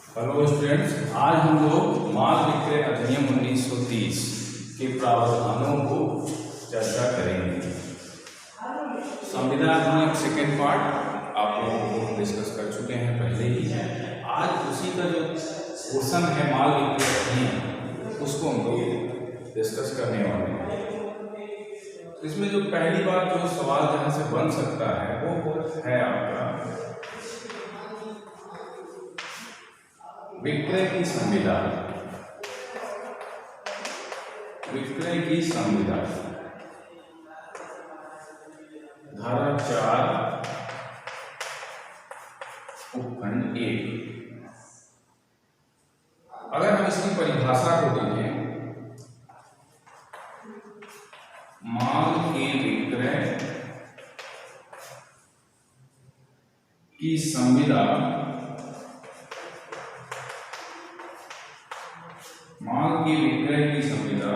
Hello students, आज हम लोग माल विक्रय अधिनियम 1930 के प्रावधानों को चर्चा करेंगे। संविधान अधिनियम सेकेंड पार्ट आप लोगों को डिस्कस कर चुके हैं पहले ही। आज उसी का जो पोर्शन है माल विक्रय अधिनियम, उसको हम लोग डिस्कस करने वाले हैं। इसमें जो पहली बात जो सवाल जहाँ से बन सकता है वो है आपका विक्रय की संविदा। विक्रय की संविदा धारा 4 उपखंड 1। अगर हम इसकी परिभाषा को देखें, माल के विक्रय की संविदा, माल के विक्रय की संविदा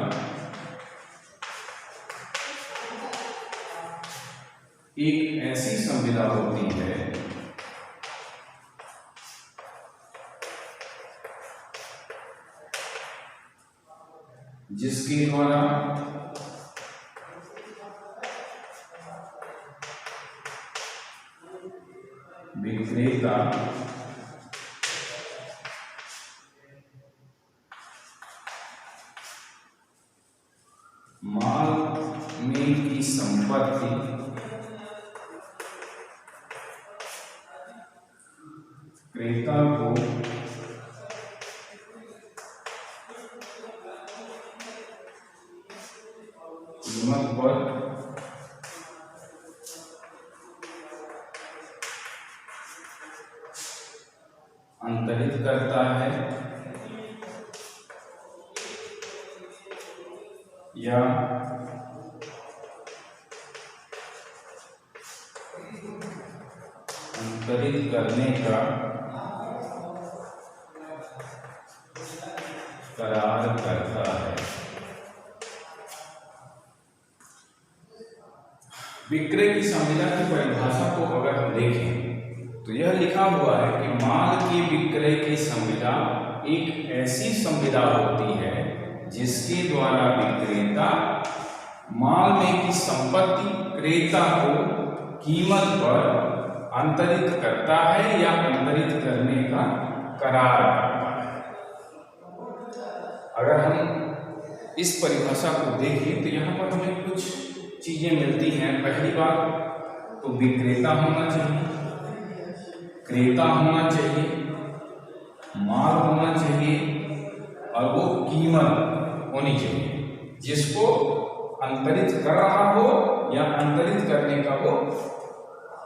एक ऐसी संविदा होती है जिसके द्वारा विक्रेता माल में की संपत्ति क्रेता को कीमत पर अंतरित करता है या अंतरित करने का करार करता है। विक्रय की संविदा की परिभाषा को अगर हम देखें तो यह लिखा हुआ है कि माल के विक्रय की संविदा एक ऐसी संविदा होती है जिसके द्वारा विक्रेता माल में की संपत्ति क्रेता को कीमत पर अंतरित करता है या अंतरित करने का करार करता है। अगर हम इस परिभाषा को देखें तो यहाँ पर हमें कुछ चीजें मिलती हैं। पहली बात तो विक्रेता होना चाहिए, क्रेता होना चाहिए, माल होना चाहिए और वो कीमत होनी चाहिए जिसको अंतरित कर रहा हो या अंतरित करने का वो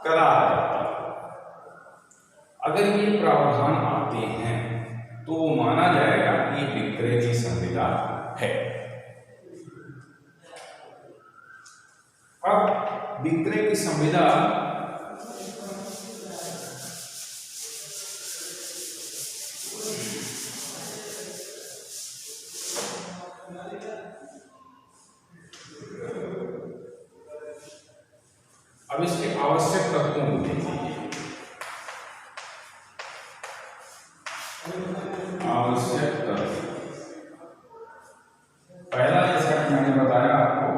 करार करता है। अगर ये प्रावधान आते हैं तो वो माना जाएगा कि विक्रय की संविदा है। अब विक्रय की संविदा अब इसके आवश्यक तत्वों को देखिए। आवश्यक तत्व पहला, जैसा कि मैंने बताया आपको,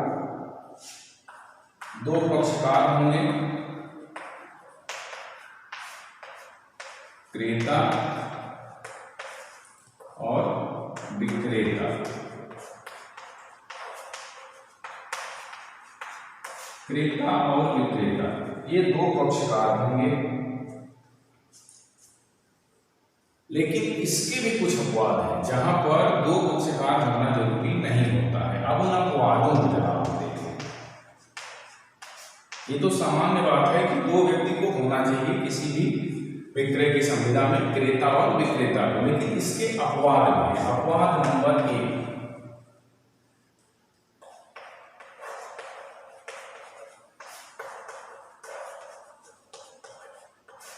दो पक्षकार होंगे, क्रेता और विक्रेता। क्रेता और विक्रेता ये दो पक्षकार होंगे, लेकिन इसके भी कुछ अपवाद हैं जहां पर दो पक्षकार होना जरूरी नहीं होता है। अब उन अपवादों को जरा आप देखें। ये तो सामान्य बात है कि दो व्यक्ति को होना चाहिए किसी भी विक्रय की संविदा में, क्रेता और विक्रेता को, लेकिन इसके अपवाद में अपवाद नंबर 1,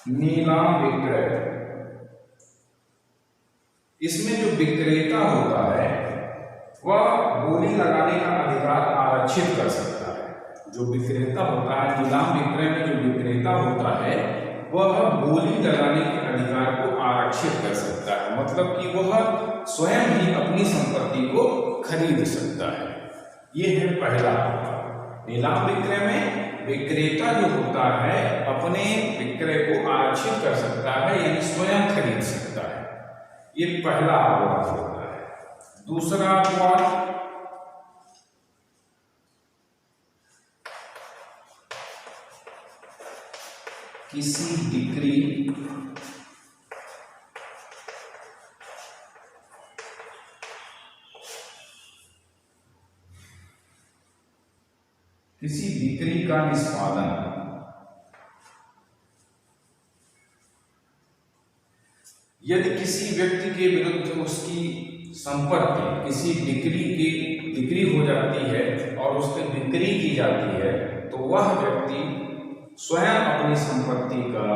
नीलाम विक्रय। इसमें जो विक्रेता होता है वह बोली लगाने का अधिकार आरक्षित कर सकता है। जो विक्रेता होता है, नीलाम विक्रय में जो विक्रेता होता है वह बोली लगाने के अधिकार को आरक्षित कर सकता है। मतलब कि वह स्वयं ही अपनी संपत्ति को खरीद सकता है। ये है पहला अपवाद। नीलाम विक्रय में विक्रेता जो होता है अपने विक्रय को आरक्षित कर सकता है, यानी स्वयं खरीद सकता है। ये पहला अपवाद होता है। दूसरा अपवाद, किसी बिक्री का निष्पादन यदि किसी व्यक्ति के विरुद्ध उसकी संपत्ति किसी बिक्री हो जाती है और उसकी बिक्री की जाती है, तो वह व्यक्ति स्वयं अपनी संपत्ति का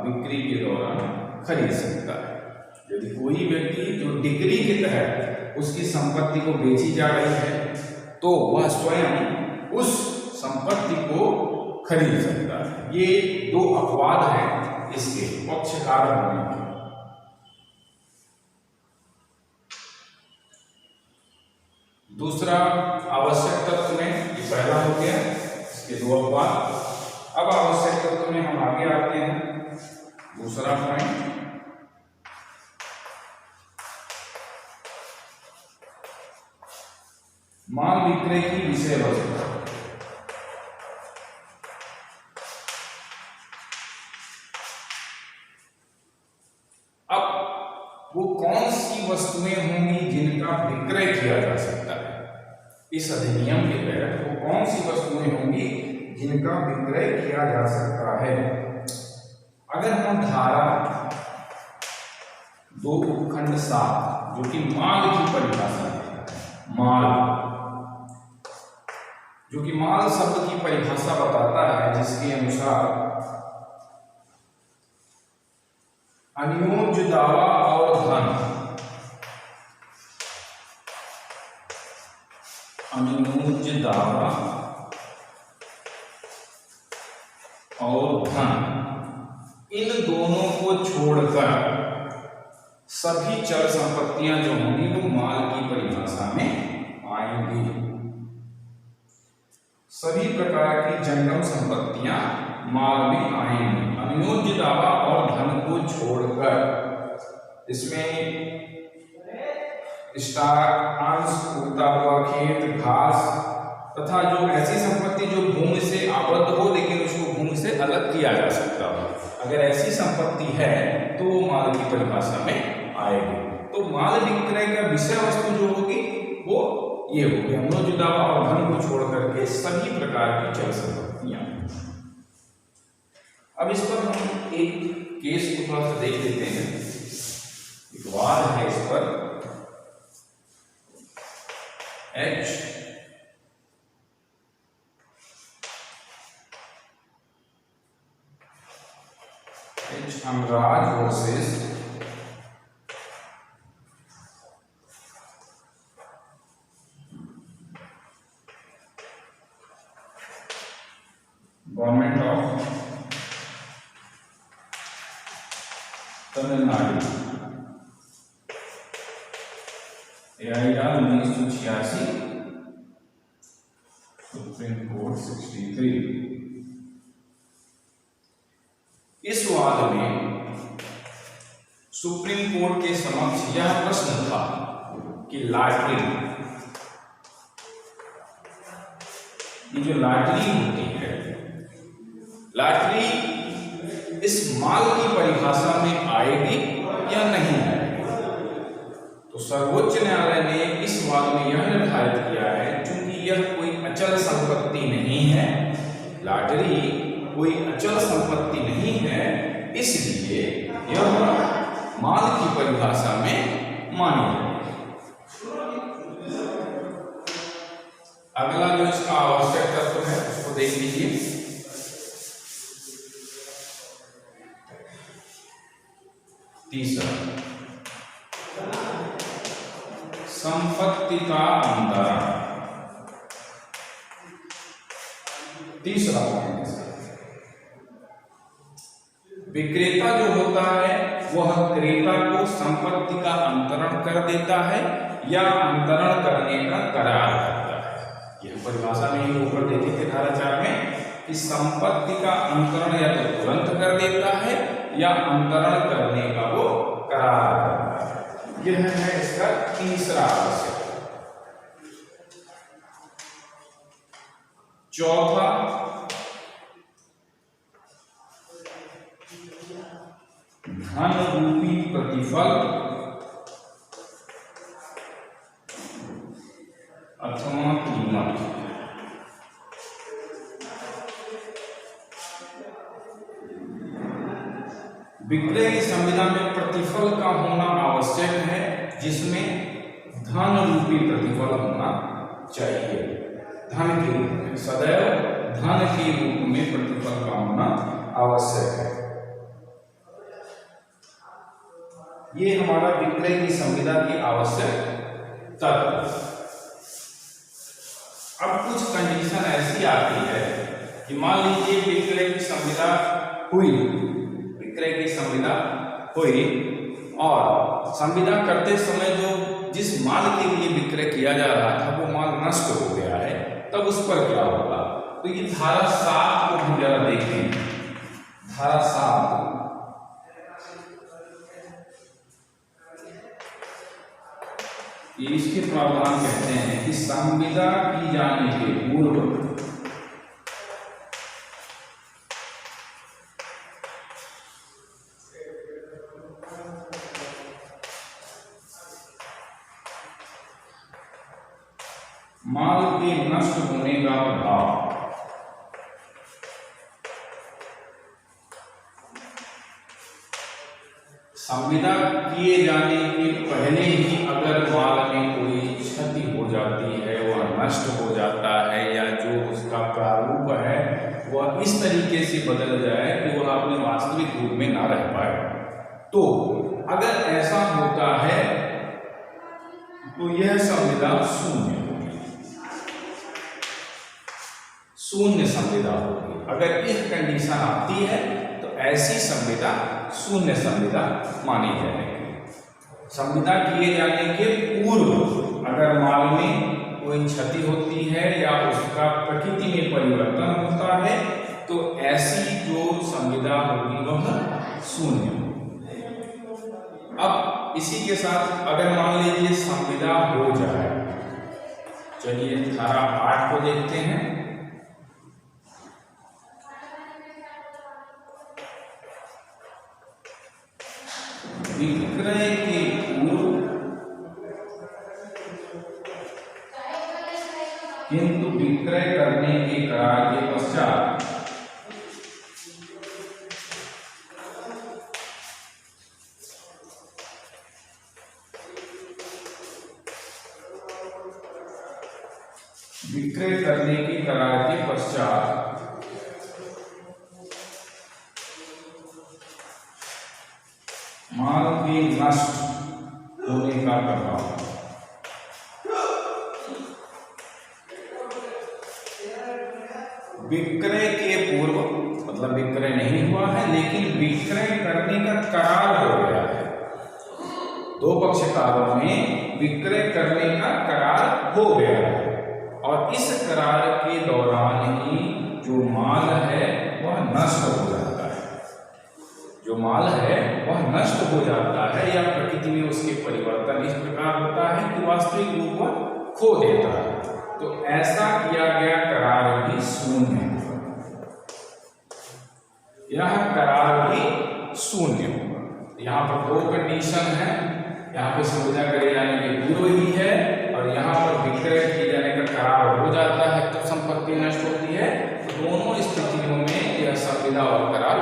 बिक्री के दौरान खरीद सकता है। यदि कोई व्यक्ति जो बिक्री के तहत उसकी संपत्ति को बेची जा रही है, तो वह स्वयं उस संपत्ति को खरीद सकता है। ये दो अपवाद हैं इसके पक्षकार होने के। दूसरा आवश्यक तत्व में, ये पहला हो गया, इसके दो अपवाद। अब आवश्यक तत्व में हम आगे आते हैं। दूसरा पॉइंट, माल विक्रय की विषय वस्तु। अब वो कौन सी वस्तुएं होंगी जिनका विक्रय किया जा सकता है? इस अधिनियम के तहत वो कौन सी वस्तुएं होंगी जिनका विक्रय किया जा सकता है? अगर हम धारा 2 उपखंड 7 जो कि माल की परिभाषा है, माल जो कि माल शब्द की परिभाषा बताता है, जिसके अनुसार अन्योज्य दावा और धन, अन्योज्य दावा और धन, इन दोनों को छोड़कर सभी चल संपत्तियां जो होंगी वो माल की परिभाषा में आएंगी। सभी प्रकार की जंगम संपत्तियां माल में आएंगी, अन्योज्य दावा और धन को छोड़कर। इसमें स्टॉक, अंश, उगता हुआ खेत, घास तथा जो ऐसी संपत्ति जो भूमि से आबद्ध हो लेकिन उसको भूमि से अलग किया जा सकता हो, अगर ऐसी संपत्ति है तो वो माल की परिभाषा में आएगी। तो माल विक्रय का विषय वस्तु जो होगी वो ये होगी, अन्योज्य दावा और धन को छोड़ करके सभी प्रकार की चल संपत्तियां। अब इस पर हम एक केस को थोड़ा सा देख लेते हैं। एक वाद है इस पर, H Amraj versus government of Tamil Nadu, AIR 1986, supreme court 63। इस वाद में सुप्रीम कोर्ट के समक्ष यह प्रश्न था कि लॉटरी, ये जो लॉटरी होती है, लॉटरी इस माल की परिभाषा में आएगी या नहीं आएगी? तो सर्वोच्च न्यायालय ने इस वाद में यह निर्धारित किया है, चूंकि यह कोई अचल संपत्ति नहीं है, लॉटरी कोई अचल संपत्ति नहीं है, इसलिए यह माल की परिभाषा में मानी जाएगी। अगला जो इसका आवश्यक तत्व है उसको देख लीजिए। तीसरा, संपत्ति का अंतरण। तीसरा पॉइंट, विक्रेता जो होता है वह क्रेता को संपत्ति का अंतरण कर देता है या अंतरण करने का करार करता है। यह परिभाषा में ही ऊपर देखे थे धारा 4 में कि संपत्ति का अंतरण या तो तुरंत कर देता है या अंतरण करने का वो करार करता है। यह है इसका तीसरा आवश्यक। चौथा, धन रूपी प्रतिफल अथवा कीमत। विक्रय की संविदा में प्रतिफल का होना आवश्यक है, जिसमें धन रूपी प्रतिफल होना चाहिए। धन के रूप में, सदैव धन के रूप में प्रतिफल का होना आवश्यक है। ये हमारा विक्रय की संविदा की आवश्यक तत्व। अब कुछ कंडीशन ऐसी आती है कि मान लीजिए विक्रय की संविदा हुई, विक्रय की संविदा हुई और संविदा करते समय जो जिस माल के लिए विक्रय किया जा रहा था वो माल नष्ट हो गया है, तब उस पर क्या होगा? तो ये धारा 7 को हम जरा देखें। धारा 7 इसके प्रावधान कहते हैं कि संविदा की जाने के पूर्व माल के नष्ट होने का प्रभाव संविदा किए जाने के पहले ही अगर माल में कोई क्षति हो जाती है, वह नष्ट हो जाता है या जो उसका प्रारूप है वह इस तरीके से बदल जाए कि वह अपने वास्तविक रूप में ना रह पाए, तो अगर ऐसा होता है तो यह संविदा शून्य होगी, शून्य संविदा होगी। अगर यह कंडीशन आती है तो ऐसी संविदा शून्य संविदा मानी जाएगी। संविदा किए जाने के पूर्व अगर माल में कोई क्षति होती है या उसका प्रकृति में परिवर्तन होता है तो ऐसी जो संविदा होगी वह शून्य। अब इसी के साथ अगर मान लीजिए संविदा हो जाए, चलिए धारा 8 को देखते हैं। विक्रय के पूर्व किंतु विक्रय करने के करार के पश्चात विक्रय करने के करार के पश्चात माल के नष्ट होने का प्रभाव विक्रय के पूर्व, मतलब विक्रय नहीं हुआ है लेकिन विक्रय करने का करार हो गया है। दो पक्षकारों में विक्रय करने का करार हो गया है और इस करार के दौरान ही जो माल है वह नष्ट हो जाता है, जो माल है वह नष्ट हो जाता है या प्रकृति में उसके परिवर्तन इस प्रकार होता है कि वास्तविक रूप वह खो देता है, तो ऐसा किया गया करार भी शून्य होगा। यह करार भी शून्य होगा। यहाँ पर दो कंडीशन है, यहाँ पे संविदा करे जाने के पूर्व ही है और यहाँ पर विक्रय किए जाने का करार हो जाता है तो संपत्ति नष्ट होती है। तो दोनों स्थितियों में यह संविदा और करार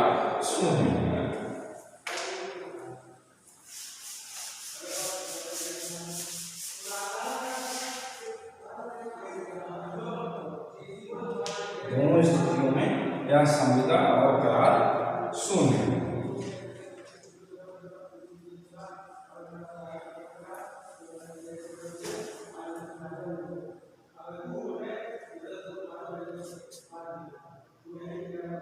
शून्य है।